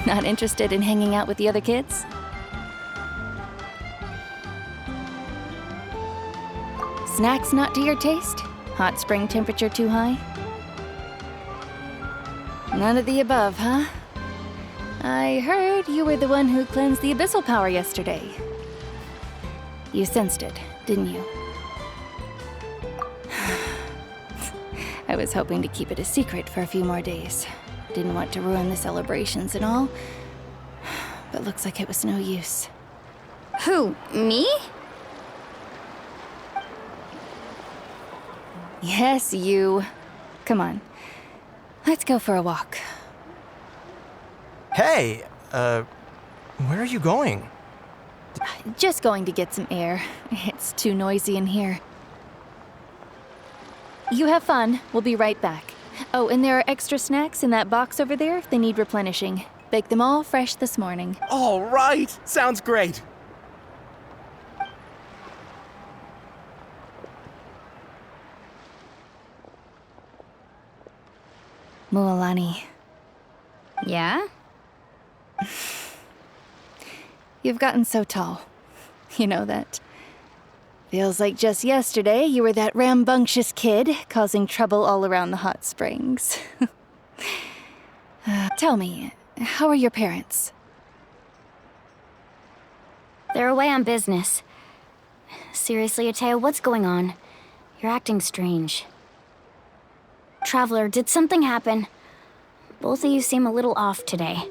Not interested in hanging out with the other kids? Snacks not to your taste? Hot spring temperature too high? None of the above, huh? I heard you were the one who cleansed the abyssal power yesterday. You sensed it, didn't you? I was hoping to keep it a secret for a few more days. Didn't want to ruin the celebrations and all. But looks like it was no use. Who, me? Yes, you. Come on. Let's go for a walk. Hey, where are you going? Just going to get some air. It's too noisy in here. You have fun. We'll be right back. Oh, and there are extra snacks in that box over there if they need replenishing. Baked them all fresh this morning. All right, sounds great. Mualani, Yeah? you've gotten so tall. You know that. Feels like just yesterday you were that rambunctious kid causing trouble all around the hot springs. Tell me, how are your parents? They're away on business. Seriously, Ateo, what's going on? You're acting strange. Traveler, did something happen? Both of you seem a little off today.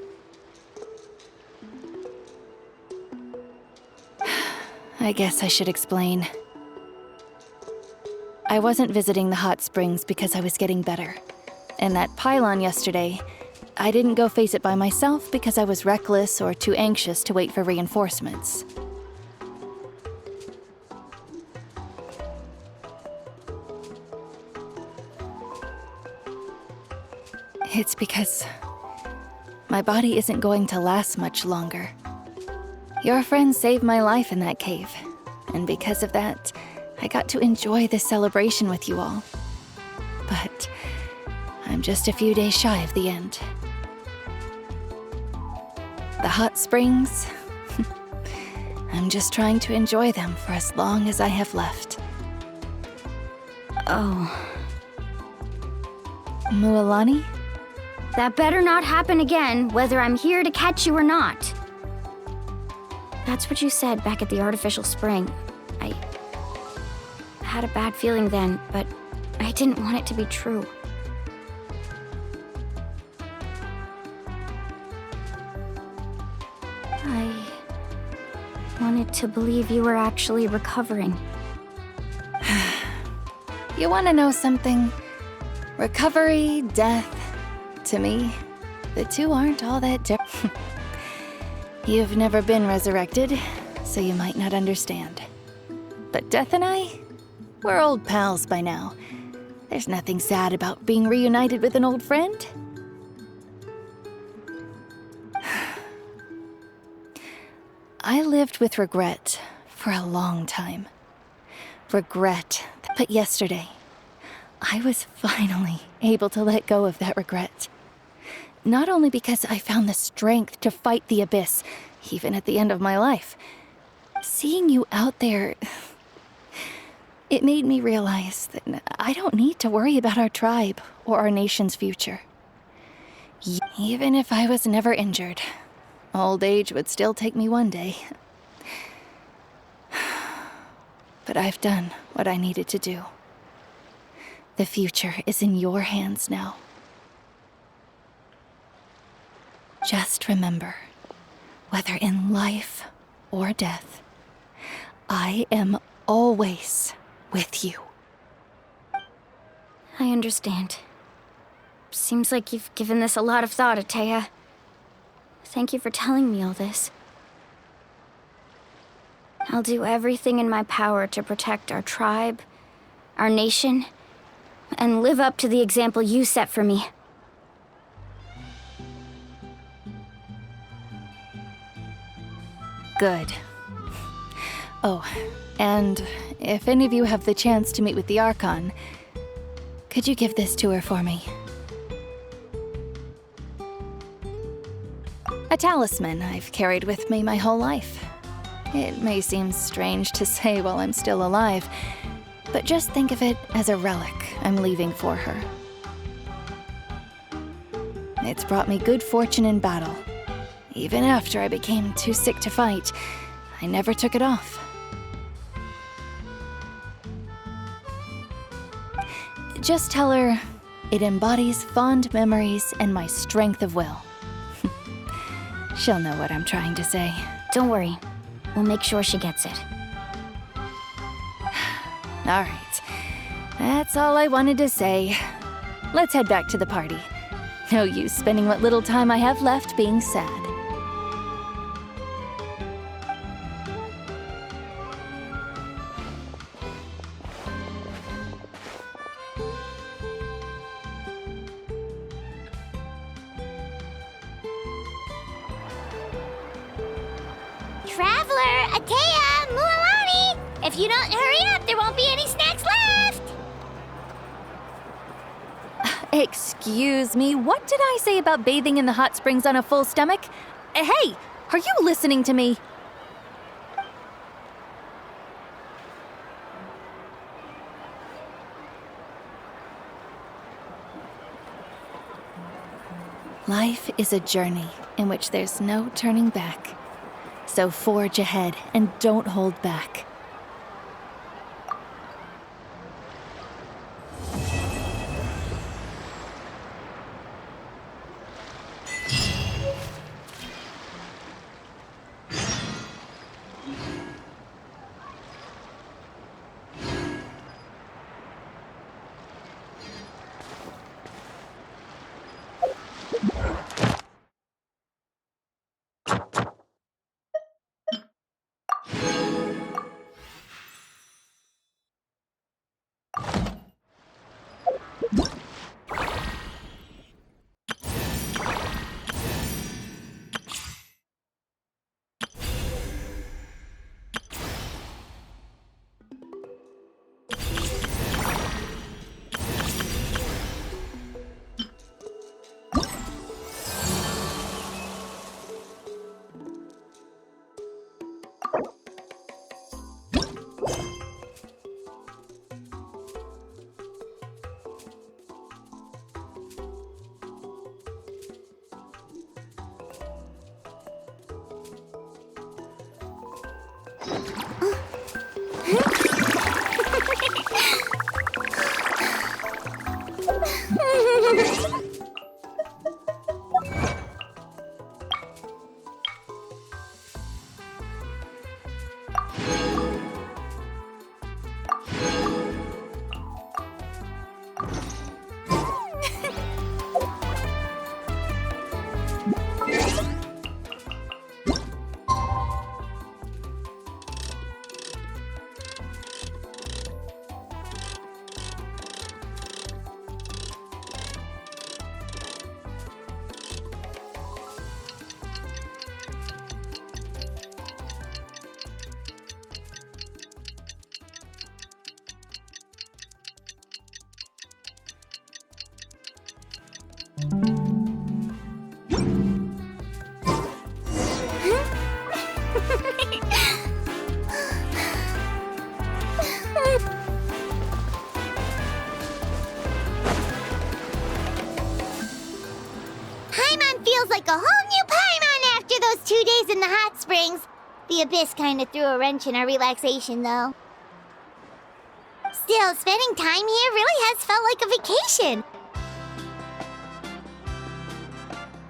I guess I should explain. I wasn't visiting the hot springs because I was getting better. And that pylon yesterday, I didn't go face it by myself because I was reckless or too anxious to wait for reinforcements. It's because my body isn't going to last much longer. Your friend saved my life in that cave, and because of that, I got to enjoy this celebration with you all. But I'm just a few days shy of the end. The hot springs, I'm just trying to enjoy them for as long as I have left. Oh, Mualani? that better not happen again, whether I'm here to catch you or not. That's what you said back at the artificial spring. I had a bad feeling then, but I didn't want it to be true. I wanted to believe you were actually recovering. You want to know something? Recovery, death, to me, the two aren't all that different. You've never been resurrected, so you might not understand. But Death and I, we're old pals by now. There's nothing sad about being reunited with an old friend. I lived with regret for a long time. Regret. But yesterday, I was finally able to let go of that regret. Not only because I found the strength to fight the abyss, even at the end of my life. Seeing you out there, it made me realize that I don't need to worry about our tribe or our nation's future. Even if I was never injured, old age would still take me one day. But I've done what I needed to do. The future is in your hands now. Just remember, whether in life or death, I am always with you. I understand. Seems like you've given this a lot of thought, Atea. Thank you for telling me all this. I'll do everything in my power to protect our tribe, our nation, and live up to the example you set for me. Good. Oh, and if any of you have the chance to meet with the Archon, could you give this to her for me? A talisman I've carried with me my whole life. It may seem strange to say while I'm still alive, but just think of it as a relic I'm leaving for her. It's brought me good fortune in battle. Even after I became too sick to fight, I never took it off. Just tell her it embodies fond memories and my strength of will. She'll know what I'm trying to say. Don't worry. We'll make sure she gets it. All right. That's all I wanted to say. Let's head back to the party. No use spending what little time I have left being sad. Traveler, Atea, Mualani! If you don't hurry up, there won't be any snacks left! Excuse me, what did I say about bathing in the hot springs on a full stomach? Hey, are you listening to me? Life is a journey in which there's no turning back. So forge ahead and don't hold back. Paimon feels like a whole new Paimon after those 2 days in the hot springs. The Abyss kind of threw a wrench in our relaxation, though. Still, spending time here really has felt like a vacation.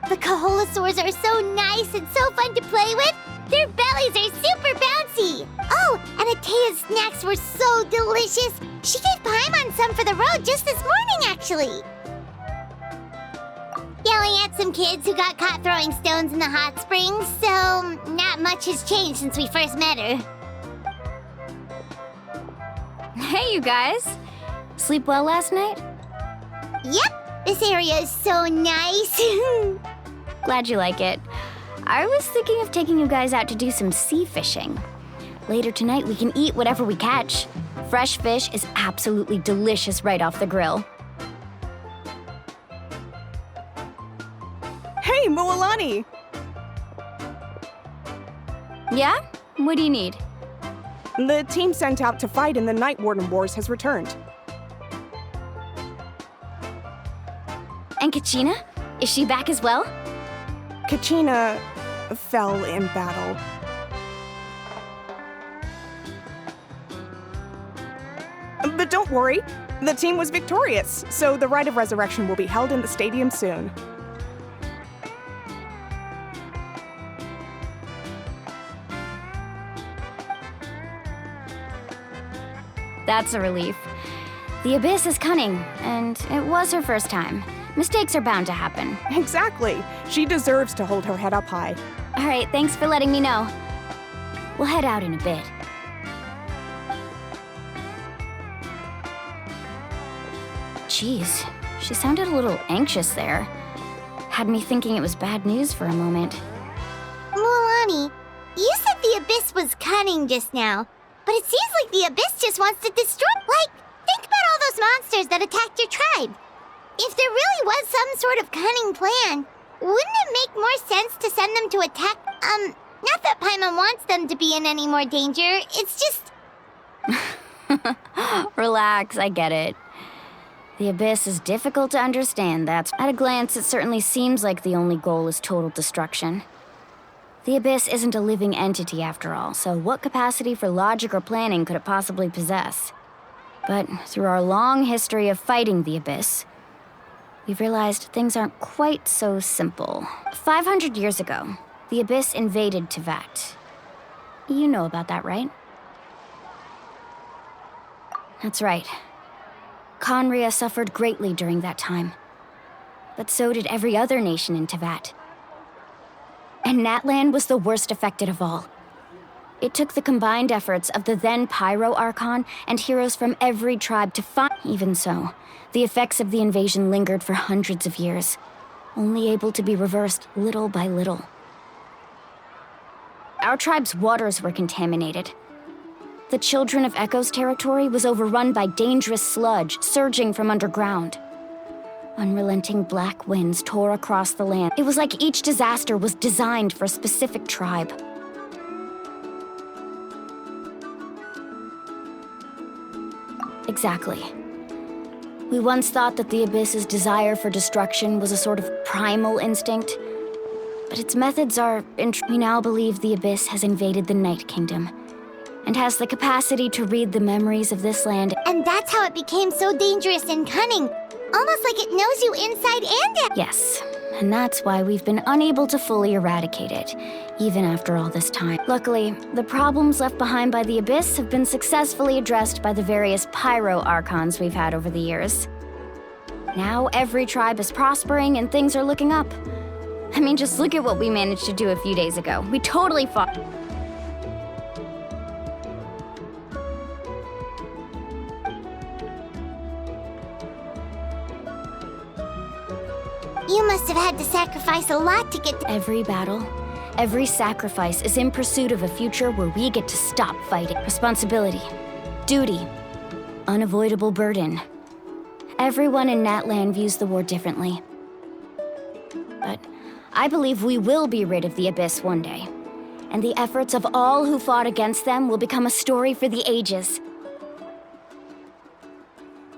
The Kaholosaurs are so nice and so fun to play with. Their bellies are super bouncy. Oh, and Atea's snacks were so delicious. She gave Paimon some for the road just this morning, actually. Yelling at some kids who got caught throwing stones in the hot springs, so not much has changed since we first met her. Hey, you guys. Sleep well last night? Yep, this area is so nice. Glad you like it. I was thinking of taking you guys out to do some sea fishing. Later tonight, we can eat whatever we catch. Fresh fish is absolutely delicious right off the grill. Hey, Moalani! Yeah? What do you need? The team sent out to fight in the Night Warden Wars has returned. And Kachina? Is she back as well? Kachina fell in battle. But don't worry, the team was victorious, so the Rite of Resurrection will be held in the stadium soon. That's a relief. The Abyss is cunning, and it was her first time. Mistakes are bound to happen. Exactly. She deserves to hold her head up high. All right, thanks for letting me know. We'll head out in a bit. Jeez, she sounded a little anxious there. Had me thinking it was bad news for a moment. Mualani, you said the Abyss was cunning just now, but it seems like the Abyss just wants to destroy. Like, think about all those monsters that attacked your tribe. If there really was some sort of cunning plan, wouldn't it make more sense to send them to attack? Not that Paimon wants them to be in any more danger, it's just... Relax, I get it. The Abyss is difficult to understand, that's... At a glance, it certainly seems like the only goal is total destruction. The Abyss isn't a living entity after all, so what capacity for logic or planning could it possibly possess? But through our long history of fighting the Abyss, we've realized things aren't quite so simple. 500 years ago, the Abyss invaded Teyvat. You know about that, right? That's right. Conria suffered greatly during that time. But so did every other nation in Teyvat. And Natlan was the worst affected of all. It took the combined efforts of the then Pyro Archon and heroes from every tribe to fight. Even so, the effects of the invasion lingered for hundreds of years, only able to be reversed little by little. Our tribe's waters were contaminated. The Children of Echo's territory was overrun by dangerous sludge surging from underground. Unrelenting black winds tore across the land. It was like each disaster was designed for a specific tribe. Exactly. We once thought that the Abyss's desire for destruction was a sort of primal instinct, but its methods are... We now believe the Abyss has invaded the Night Kingdom, and has the capacity to read the memories of this land. And that's how it became so dangerous and cunning. Almost like it knows you inside and out. Yes, and that's why we've been unable to fully eradicate it, even after all this time. Luckily, the problems left behind by the Abyss have been successfully addressed by the various Pyro Archons we've had over the years. Now every tribe is prospering and things are looking up. I mean, just look at what we managed to do a few days ago. We totally fought. You must have had to sacrifice a lot to get to... Every battle, every sacrifice is in pursuit of a future where we get to stop fighting. Responsibility, duty, unavoidable burden. Everyone in Natlan views the war differently. But I believe we will be rid of the Abyss one day, and the efforts of all who fought against them will become a story for the ages.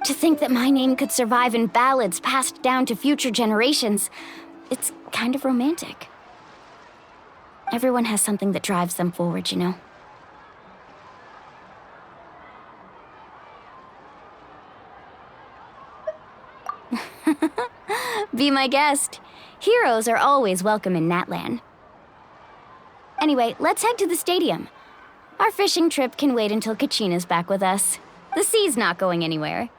To think that my name could survive in ballads passed down to future generations, it's kind of romantic. Everyone has something that drives them forward, you know? Be my guest. Heroes are always welcome in Natlan. Anyway, let's head to the stadium. Our fishing trip can wait until Kachina's back with us. The sea's not going anywhere.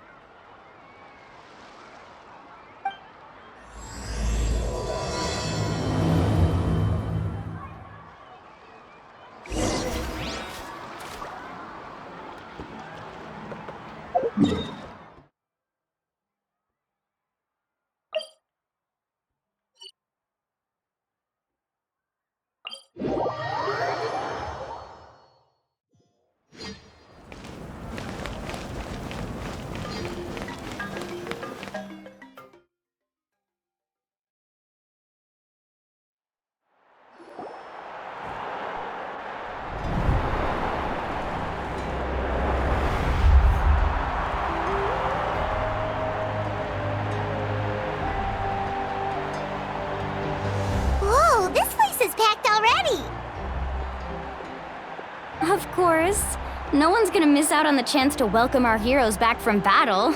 No one's gonna miss out on the chance to welcome our heroes back from battle.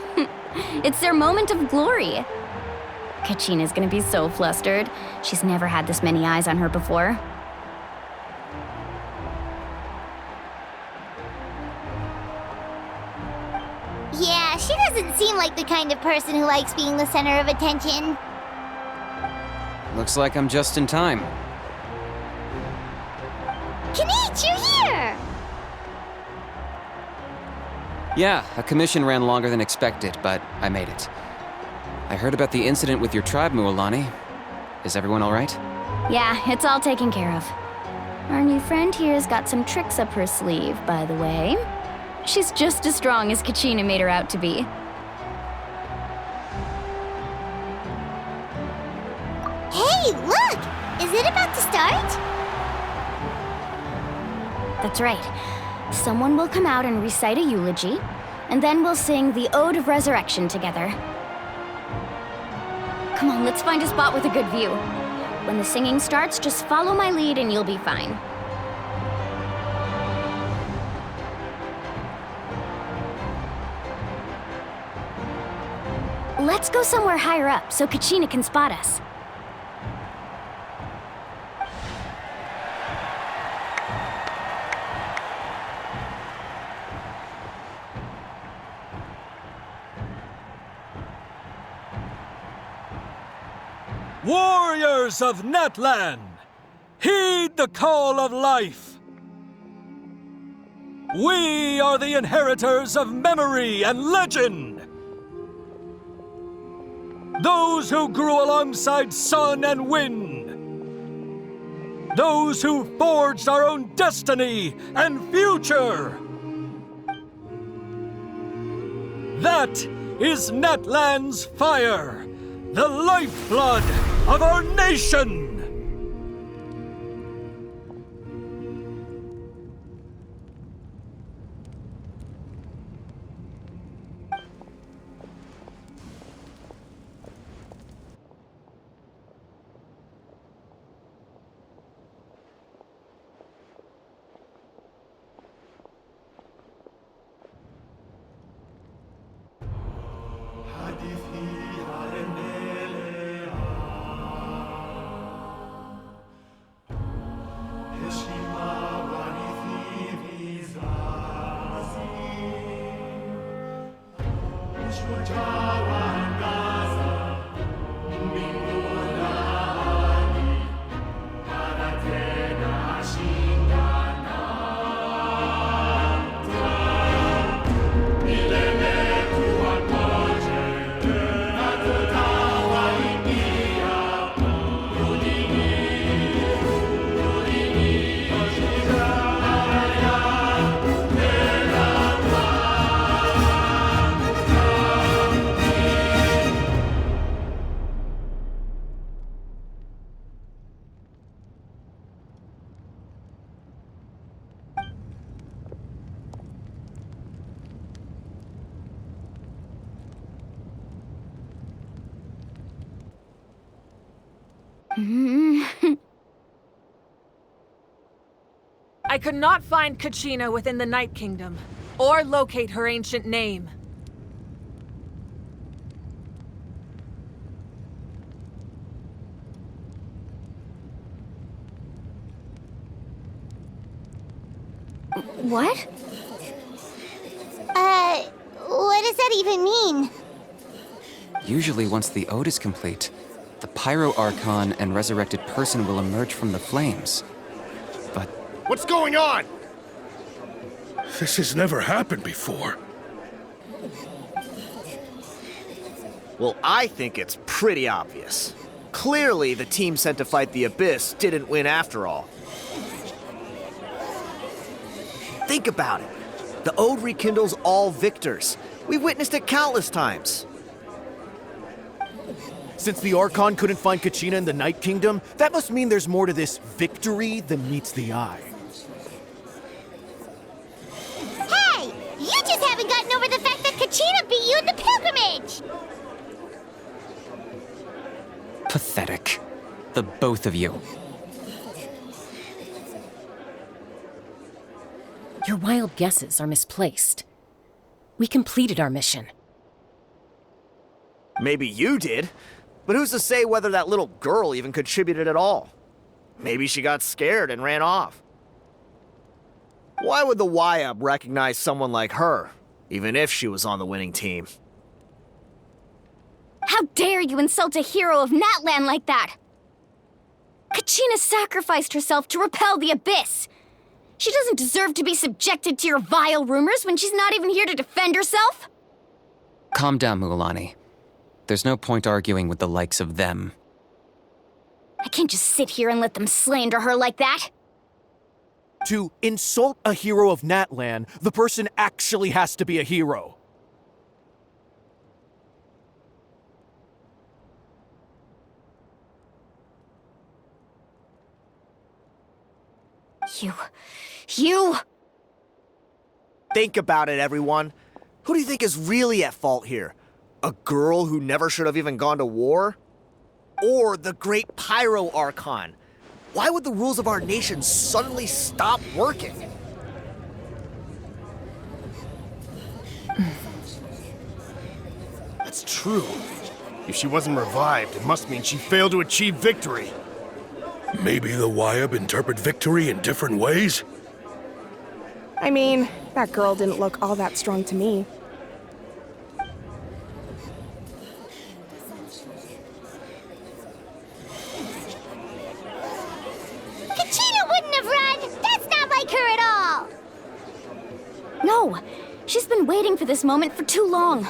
It's their moment of glory. Kachina's gonna be so flustered. She's never had this many eyes on her before. Yeah, she doesn't seem like the kind of person who likes being the center of attention. Looks like I'm just in time. Kanich, you're here! Yeah, a commission ran longer than expected, but I made it. I heard about the incident with your tribe, Mualani. Is everyone all right? Yeah, it's all taken care of. Our new friend here's got some tricks up her sleeve, by the way. She's just as strong as Kachina made her out to be. Hey, look! Is it about to start? That's right. Someone will come out and recite a eulogy, and then we'll sing the Ode of Resurrection together. Come on, let's find a spot with a good view. When the singing starts, just follow my lead and you'll be fine. Let's go somewhere higher up so Kachina can spot us. Warriors of Natlan, heed the call of life. We are the inheritors of memory and legend. Those who grew alongside sun and wind. Those who forged our own destiny and future. That is Natlan's fire, the lifeblood of our nation! I could not find Kachina within the Night Kingdom, or locate her ancient name. What? What does that even mean? Usually once the ode is complete, the Pyro Archon and resurrected person will emerge from the flames. But What's going on? This has never happened before. Well, I think it's pretty obvious. Clearly, the team sent to fight the Abyss didn't win after all. Think about it. The Ode rekindles all victors. We've witnessed it countless times. Since the Archon couldn't find Kachina in the Night Kingdom, that must mean there's more to this victory than meets the eye. Hey! You just haven't gotten over the fact that Kachina beat you at the pilgrimage! pathetic. The both of you. Your wild guesses are misplaced. We completed our mission. Maybe you did, but who's to say whether that little girl even contributed at all? Maybe she got scared and ran off. Why would the YUB recognize someone like her, even if she was on the winning team? How dare you insult a hero of Natlan like that? Kachina sacrificed herself to repel the Abyss. She doesn't deserve to be subjected to your vile rumors when she's not even here to defend herself. Calm down, Mualani. There's no point arguing with the likes of them. I can't just sit here and let them slander her like that. To insult a hero of Natlan, the person actually has to be a hero. You... Think about it, everyone. Who do you think is really at fault here? A girl who never should have even gone to war? Or the great Pyro Archon? Why would the rules of our nation suddenly stop working? That's true. If she wasn't revived, it must mean she failed to achieve victory. Maybe the YUB interpret victory in different ways? I mean, that girl didn't look all that strong to me. Kachina wouldn't have run! That's not like her at all! No, she's been waiting for this moment for too long.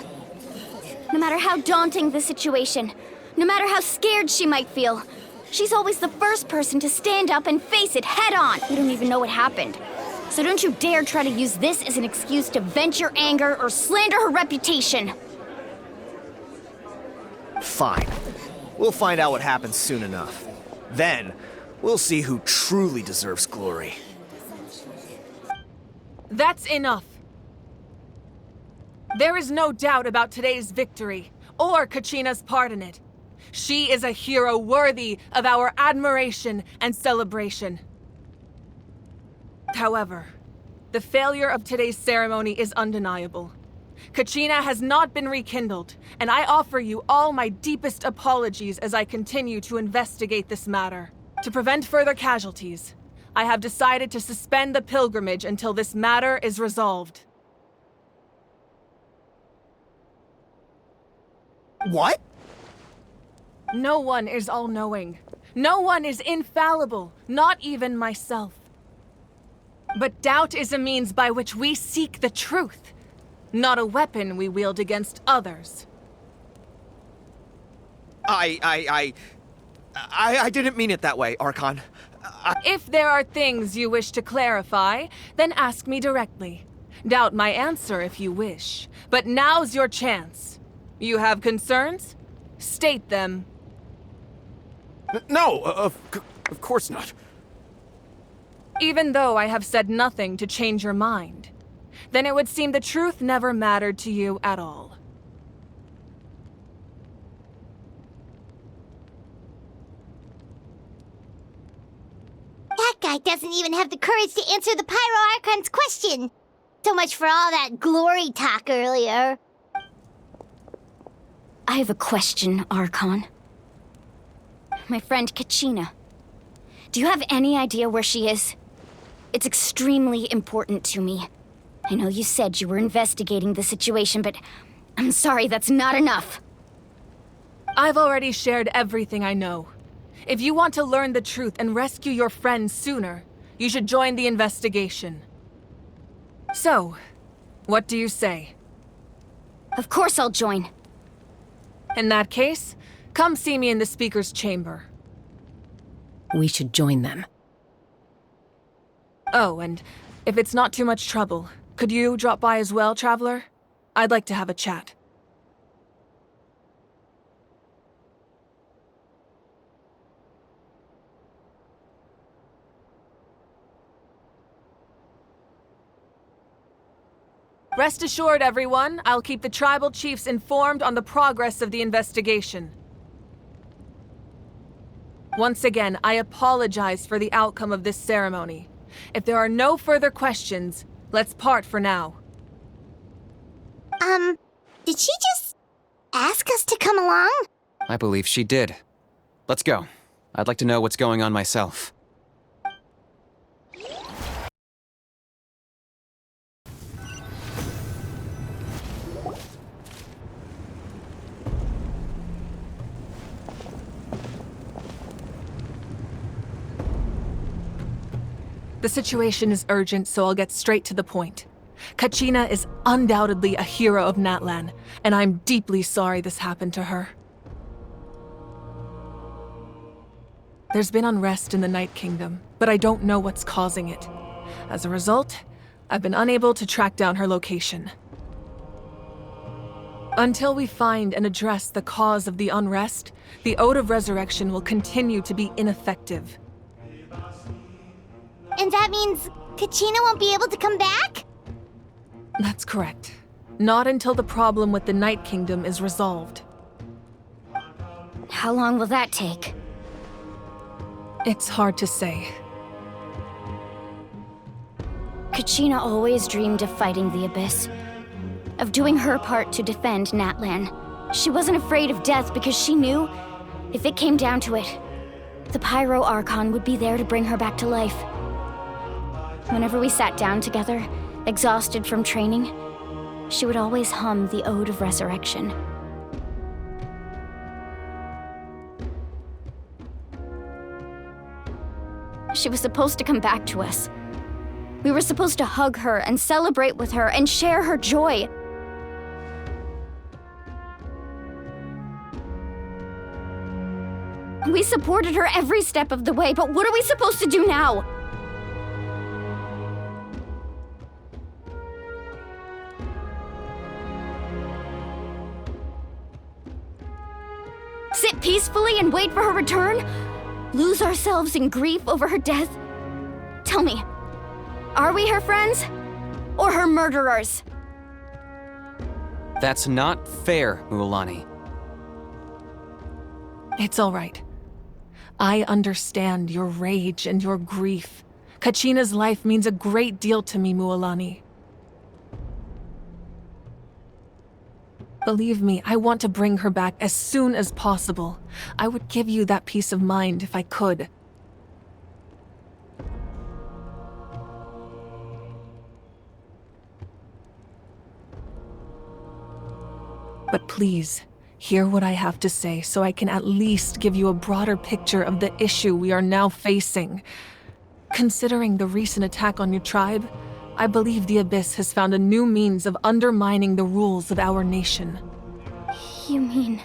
No matter how daunting the situation, no matter how scared she might feel, she's always the first person to stand up and face it head on. We don't even know what happened. So don't you dare try to use this as an excuse to vent your anger or slander her reputation. Fine. We'll find out what happens soon enough. Then, we'll see who truly deserves glory. That's enough. There is no doubt about today's victory, or Kachina's part in it. She is a hero worthy of our admiration and celebration. However, the failure of today's ceremony is undeniable. Kachina has not been rekindled, and I offer you all my deepest apologies as I continue to investigate this matter. To prevent further casualties, I have decided to suspend the pilgrimage until this matter is resolved. What? No one is all-knowing. No one is infallible, not even myself. But doubt is a means by which we seek the truth, not a weapon we wield against others. I didn't mean it that way, Archon. If there are things you wish to clarify, then ask me directly. Doubt my answer if you wish, but now's your chance. You have concerns? State them. No, of course not. Even though I have said nothing to change your mind, then it would seem the truth never mattered to you at all. That guy doesn't even have the courage to answer the Pyro Archon's question. So much for all that glory talk earlier. I have a question, Archon. My friend Kachina. Do you have any idea where she is? It's extremely important to me. I know you said you were investigating the situation, but I'm sorry, that's not enough. I've already shared everything I know. If you want to learn the truth and rescue your friend sooner, you should join the investigation. So, what do you say? Of course I'll join. In that case, come see me in the speaker's chamber. We should join them. Oh, and if it's not too much trouble, could you drop by as well, Traveler? I'd like to have a chat. Rest assured, everyone, I'll keep the tribal chiefs informed on the progress of the investigation. Once again, I apologize for the outcome of this ceremony. If there are no further questions, Let's part for now. Did she just ask us to come along? I believe she did. Let's go. I'd like to know what's going on myself. The situation is urgent, so I'll get straight to the point. Kachina is undoubtedly a hero of Natlan, and I'm deeply sorry this happened to her. There's been unrest in the Night Kingdom, but I don't know what's causing it. As a result, I've been unable to track down her location. Until we find and address the cause of the unrest, the Ode of Resurrection will continue to be ineffective. And that means Kachina won't be able to come back? That's correct. Not until the problem with the Night Kingdom is resolved. How long will that take? It's hard to say. Kachina always dreamed of fighting the Abyss, of doing her part to defend Natlan. She wasn't afraid of death because she knew, if it came down to it, the Pyro Archon would be there to bring her back to life. Whenever we sat down together, exhausted from training, she would always hum the Ode of Resurrection. She was supposed to come back to us. We were supposed to hug her and celebrate with her and share her joy. We supported her every step of the way, but what are we supposed to do now? Sit peacefully and wait for her return? Lose ourselves in grief over her death? Tell me, are we her friends? Or her murderers? That's not fair, Mualani. It's all right. I understand your rage and your grief. Kachina's life means a great deal to me, Mualani. Believe me, I want to bring her back as soon as possible. I would give you that peace of mind if I could. But please, hear what I have to say so I can at least give you a broader picture of the issue we are now facing. Considering the recent attack on your tribe, I believe the Abyss has found a new means of undermining the rules of our nation. You mean...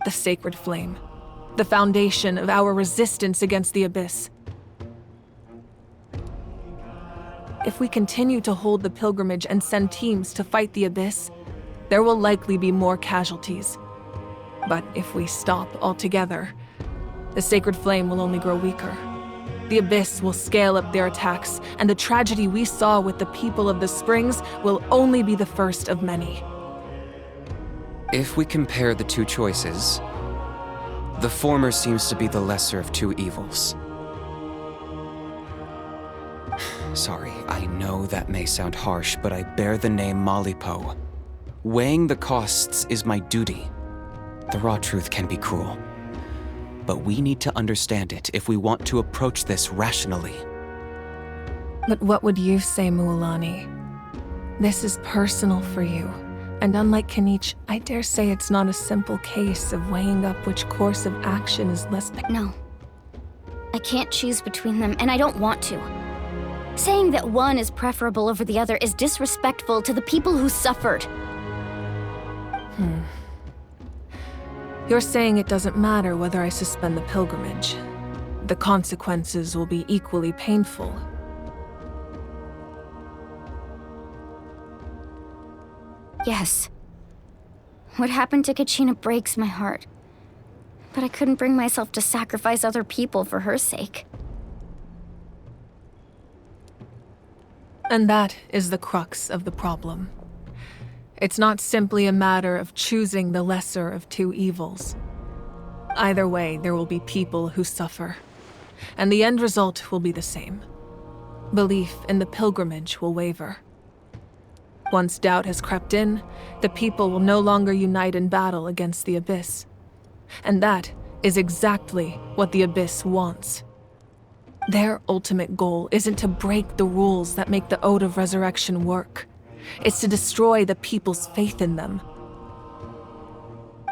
The Sacred Flame. The foundation of our resistance against the Abyss. If we continue to hold the pilgrimage and send teams to fight the Abyss, there will likely be more casualties. But if we stop altogether, the Sacred Flame will only grow weaker. The Abyss will scale up their attacks, and the tragedy we saw with the people of the Springs will only be the first of many. If we compare the two choices, the former seems to be the lesser of two evils. Sorry, I know that may sound harsh, but I bear the name Malipo. Weighing the costs is my duty. The raw truth can be cruel, but we need to understand it if we want to approach this rationally. But what would you say, Mualani? This is personal for you, and unlike Kanich, I dare say it's not a simple case of weighing up which course of action is less... No. I can't choose between them, and I don't want to. Saying that one is preferable over the other is disrespectful to the people who suffered. You're saying it doesn't matter whether I suspend the pilgrimage. The consequences will be equally painful. Yes. What happened to Kachina breaks my heart. But I couldn't bring myself to sacrifice other people for her sake. And that is the crux of the problem. It's not simply a matter of choosing the lesser of two evils. Either way, there will be people who suffer, and the end result will be the same. belief in the pilgrimage will waver. Once doubt has crept in, the people will no longer unite in battle against the Abyss. And that is exactly what the Abyss wants. Their ultimate goal isn't to break the rules that make the Ode of Resurrection work. It's to destroy the people's faith in them.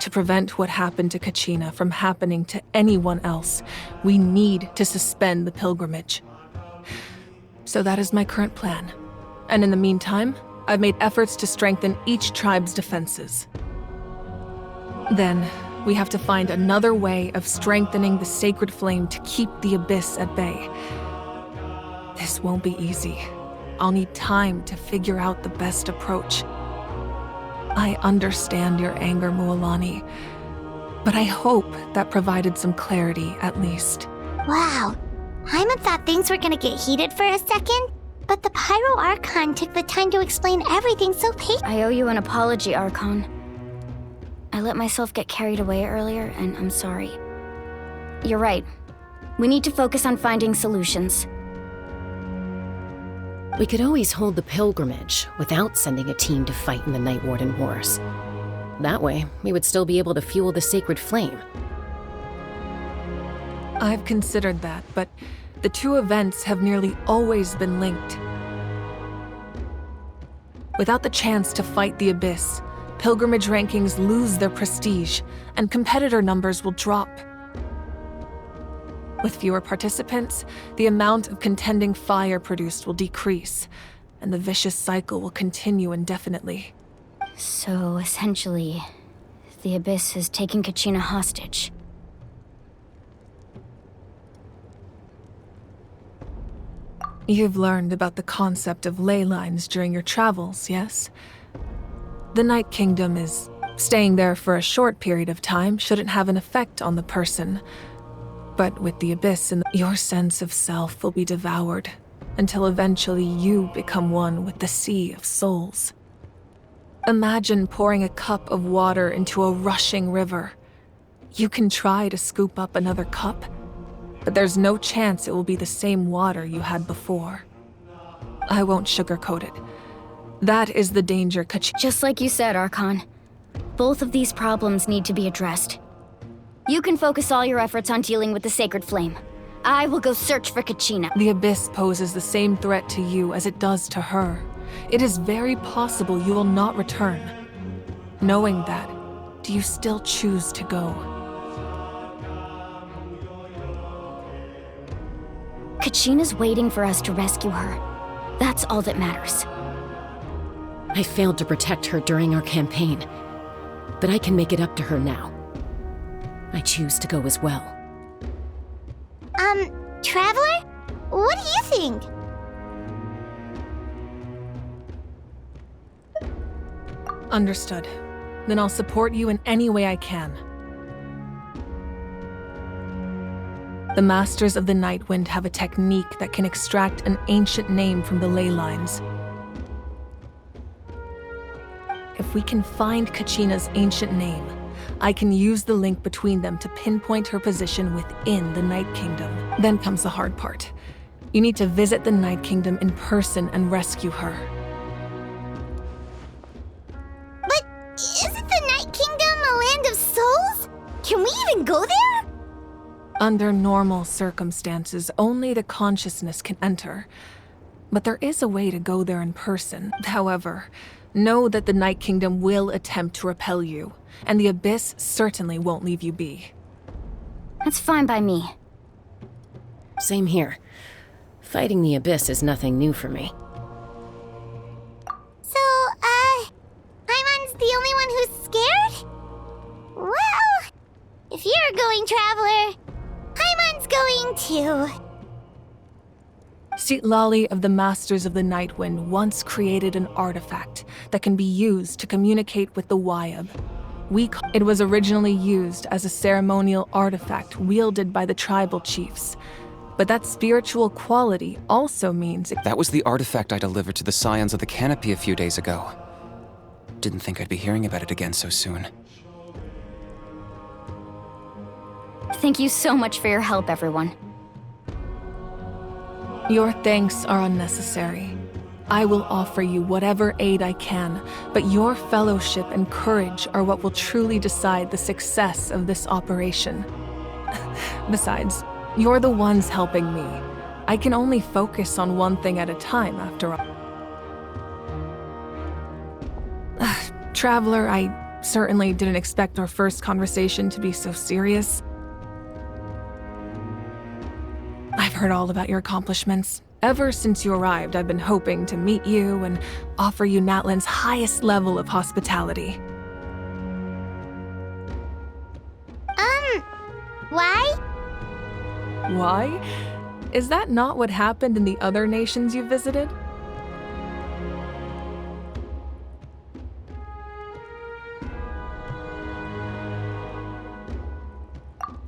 To prevent what happened to Kachina from happening to anyone else, we need to suspend the pilgrimage. So that is my current plan. And in the meantime, I've made efforts to strengthen each tribe's defenses. Then, we have to find another way of strengthening the sacred flame to keep the Abyss at bay. This won't be easy. I'll need time to figure out the best approach. I understand your anger, Mualani, but I hope that provided some clarity at least. Wow. Paimon thought things were gonna get heated for a second, but the Pyro Archon took the time to explain everything so patiently. I owe you an apology, Archon. I let myself get carried away earlier, and I'm sorry. You're right. We need to focus on finding solutions. We could always hold the pilgrimage without sending a team to fight in the Night Warden Wars. That way, we would still be able to fuel the sacred flame. I've considered that, but the two events have nearly always been linked. Without the chance to fight the Abyss, pilgrimage rankings lose their prestige, and competitor numbers will drop. With fewer participants, the amount of contending fire produced will decrease, and the vicious cycle will continue indefinitely. So, essentially, the Abyss has taken Kachina hostage. You've learned about the concept of ley lines during your travels, yes? The Night Kingdom is staying there for a short period of time shouldn't have an effect on the person. But with the Abyss, your sense of self will be devoured until eventually you become one with the Sea of Souls. Imagine pouring a cup of water into a rushing river. You can try to scoop up another cup, but there's no chance it will be the same water you had before. I won't sugarcoat it. That is the danger, Just like you said, Archon. Both of these problems need to be addressed. You can focus all your efforts on dealing with the sacred flame. I will go search for Kachina. The Abyss poses the same threat to you as it does to her. It is very possible you will not return. Knowing that, do you still choose to go? Kachina's waiting for us to rescue her. That's all that matters. I failed to protect her during our campaign, but I can make it up to her now. I choose to go as well. Traveler? What do you think? Understood. Then I'll support you in any way I can. The Masters of the Nightwind have a technique that can extract an ancient name from the ley lines. If we can find Kachina's ancient name, I can use the link between them to pinpoint her position within the Night Kingdom. Then comes the hard part. You need to visit the Night Kingdom in person and rescue her. But isn't the Night Kingdom a land of souls? Can we even go there? Under normal circumstances, only the consciousness can enter. But there is a way to go there in person. However, know that the Night Kingdom will attempt to repel you, and the Abyss certainly won't leave you be. That's fine by me. Same here. Fighting the Abyss is nothing new for me. So, Paimon's the only one who's scared? Well, if you're going, Traveler, Paimon's going too. Citlali of the Masters of the Nightwind once created an artifact that can be used to communicate with the Wayab. It was originally used as a ceremonial artifact wielded by the tribal chiefs. But that spiritual quality also means That was the artifact I delivered to the Scions of the Canopy a few days ago. Didn't think I'd be hearing about it again so soon. Thank you so much for your help, everyone. Your thanks are unnecessary. I will offer you whatever aid I can, but your fellowship and courage are what will truly decide the success of this operation. Besides, you're the ones helping me. I can only focus on one thing at a time, after all. Traveler, I certainly didn't expect our first conversation to be so serious. I've heard all about your accomplishments. Ever since you arrived, I've been hoping to meet you and offer you Natlan's highest level of hospitality. Why? Why? Is that not what happened in the other nations you visited?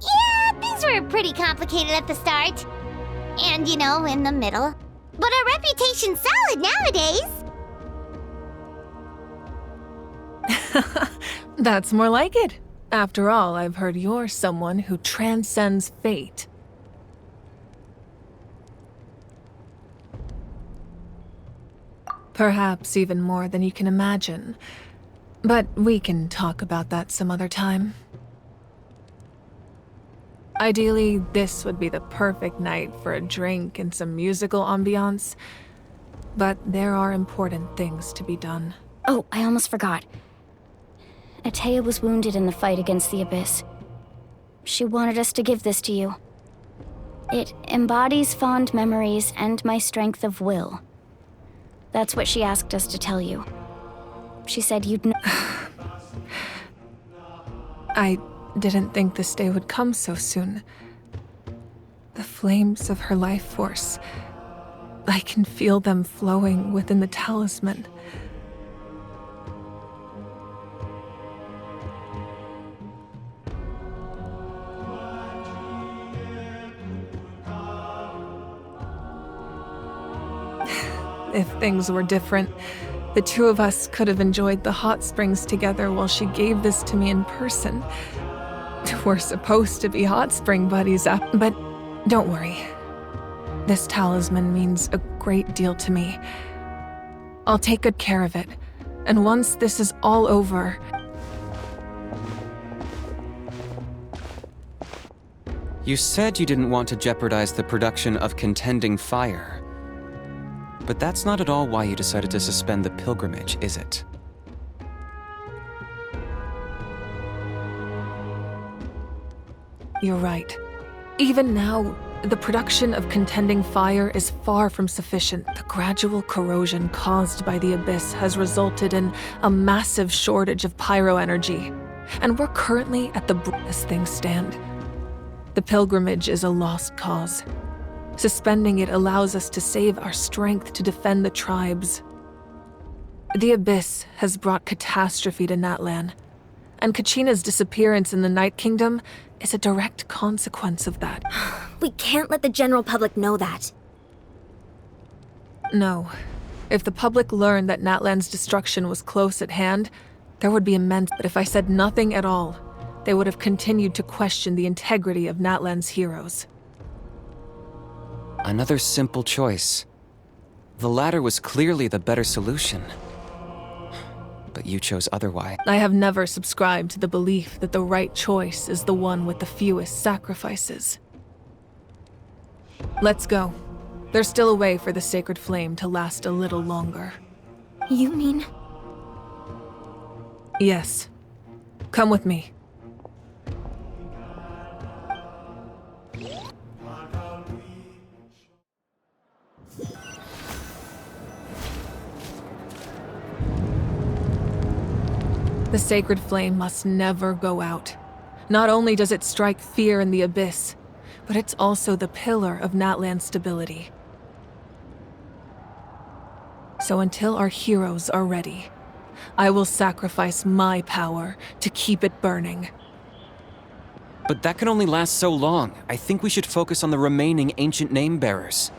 Yeah, things were pretty complicated at the start. And, in the middle. But our reputation's solid nowadays. That's more like it. After all, I've heard you're someone who transcends fate. Perhaps even more than you can imagine. But we can talk about that some other time. Ideally, this would be the perfect night for a drink and some musical ambiance. But there are important things to be done. Oh, I almost forgot. Atea was wounded in the fight against the Abyss. She wanted us to give this to you. It embodies fond memories and my strength of will. That's what she asked us to tell you. She said you'd know. I didn't think this day would come so soon. The flames of her life force. I can feel them flowing within the talisman. If things were different, the two of us could have enjoyed the hot springs together while she gave this to me in person. We're supposed to be hot spring buddies, but don't worry. This talisman means a great deal to me. I'll take good care of it, and once this is all over... You said you didn't want to jeopardize the production of Contending Fire. But that's not at all why you decided to suspend the pilgrimage, is it? You're right. Even now, the production of Contending Fire is far from sufficient. The gradual corrosion caused by the Abyss has resulted in a massive shortage of pyro energy, and we're currently at the brink as things stand. The pilgrimage is a lost cause. Suspending it allows us to save our strength to defend the tribes. The Abyss has brought catastrophe to Natlan, and Kachina's disappearance in the Night Kingdom is a direct consequence of that. We can't let the general public know that. No. If the public learned that Natlan's destruction was close at hand, there would be immense. But if I said nothing at all, they would have continued to question the integrity of Natlan's heroes. Another simple choice. The latter was clearly the better solution. But you chose otherwise. I have never subscribed to the belief that the right choice is the one with the fewest sacrifices. Let's go. There's still a way for the sacred flame to last a little longer. You mean? Yes. Come with me. The sacred flame must never go out. Not only does it strike fear in the Abyss, but it's also the pillar of Natlan's stability. So until our heroes are ready, I will sacrifice my power to keep it burning. But that can only last so long. I think we should focus on the remaining ancient name-bearers.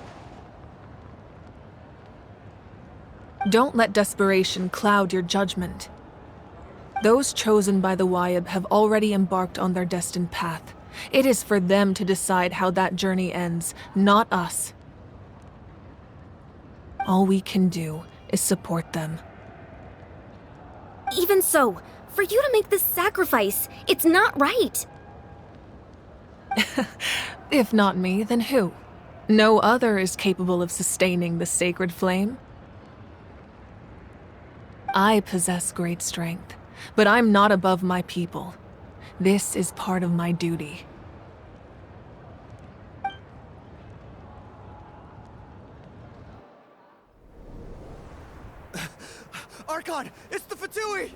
Don't let desperation cloud your judgment. Those chosen by the Wayab have already embarked on their destined path. It is for them to decide how that journey ends, not us. All we can do is support them. Even so, for you to make this sacrifice, it's not right. If not me, then who? No other is capable of sustaining the sacred flame. I possess great strength, but I'm not above my people. This is part of my duty. Archon, it's the Fatui!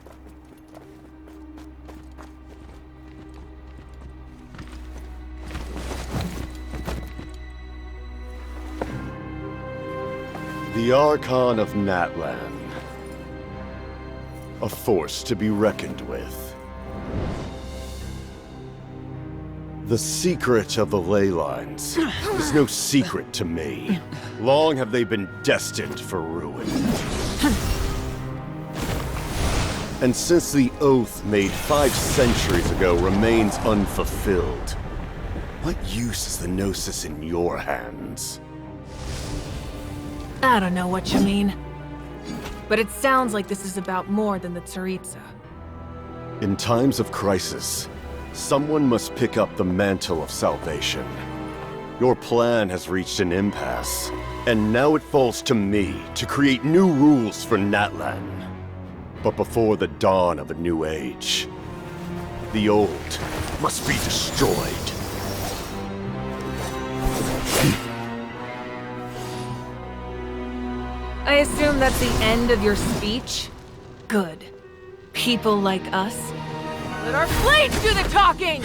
The Archon of Natlan. A force to be reckoned with. The secret of the ley lines is no secret to me. Long have they been destined for ruin. And since the oath made 5 centuries ago remains unfulfilled, what use is the Gnosis in your hands? I don't know what you mean. But it sounds like this is about more than the Tsaritsa. In times of crisis, someone must pick up the mantle of salvation. Your plan has reached an impasse, and now it falls to me to create new rules for Natlan. But before the dawn of a new age, the old must be destroyed. I assume that's the end of your speech? Good. People like us. Let our blades do the talking!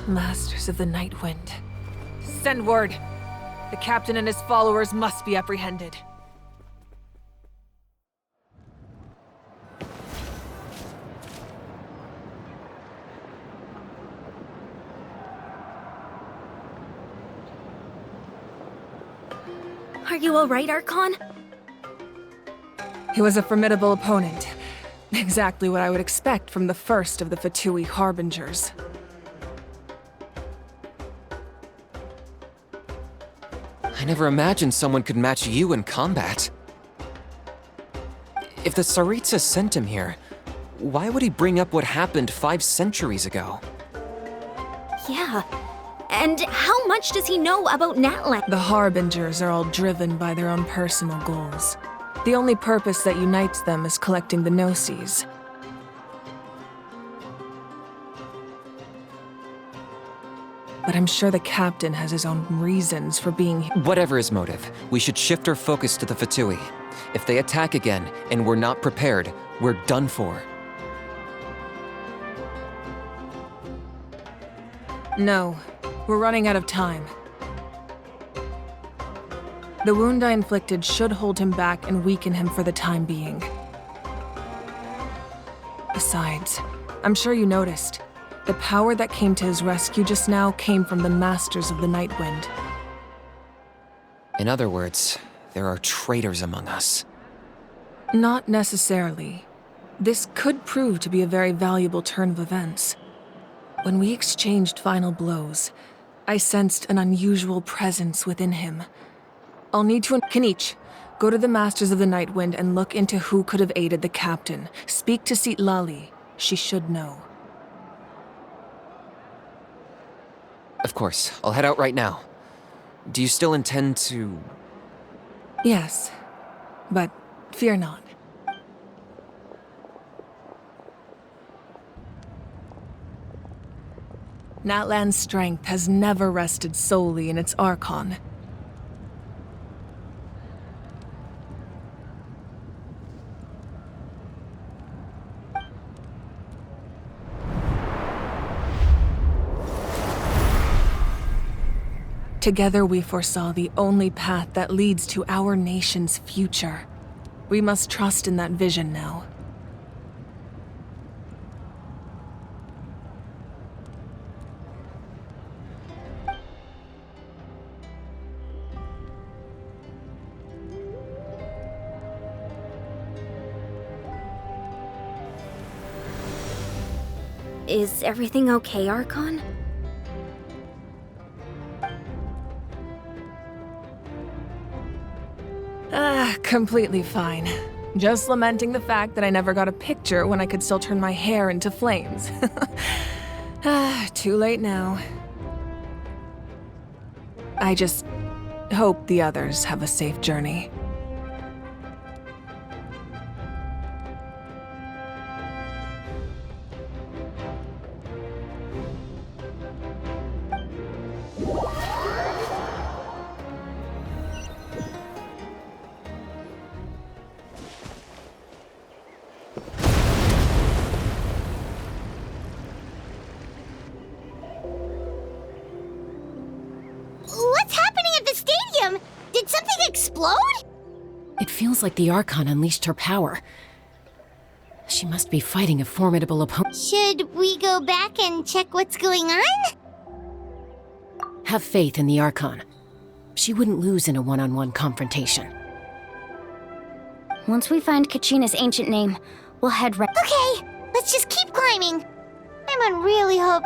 Masters of the Night Wind. Send word. The captain and his followers must be apprehended. Are you alright, Archon? He was a formidable opponent. Exactly what I would expect from the first of the Fatui Harbingers. I never imagined someone could match you in combat. If the Tsaritsa sent him here, why would he bring up what happened 5 centuries ago? Yeah. And how much does he know about Natlan? The Harbingers are all driven by their own personal goals. The only purpose that unites them is collecting the Gnosis. But I'm sure the captain has his own reasons for being here. Whatever his motive, we should shift our focus to the Fatui. If they attack again and we're not prepared, we're done for. No, we're running out of time. The wound I inflicted should hold him back and weaken him for the time being. Besides, I'm sure you noticed, the power that came to his rescue just now came from the Masters of the Nightwind. In other words, there are traitors among us. Not necessarily. This could prove to be a very valuable turn of events. When we exchanged final blows, I sensed an unusual presence within him. I'll need to— Kanich, go to the Masters of the Nightwind and look into who could have aided the captain. Speak to Lali. She should know. Of course, I'll head out right now. Do you still intend to... Yes, but fear not. Natlan's strength has never rested solely in its Archon. Together we foresaw the only path that leads to our nation's future. We must trust in that vision now. Is everything okay, Archon? Completely fine. Just lamenting the fact that I never got a picture when I could still turn my hair into flames. Too late now. I just hope the others have a safe journey. What's happening at the stadium? Did something explode? It feels like the Archon unleashed her power. She must be fighting a formidable opponent. Should we go back and check what's going on? Have faith in the Archon. She wouldn't lose in a one-on-one confrontation. Once we find Kachina's ancient name, we'll head right— Okay, let's just keep climbing. I'm on really hope.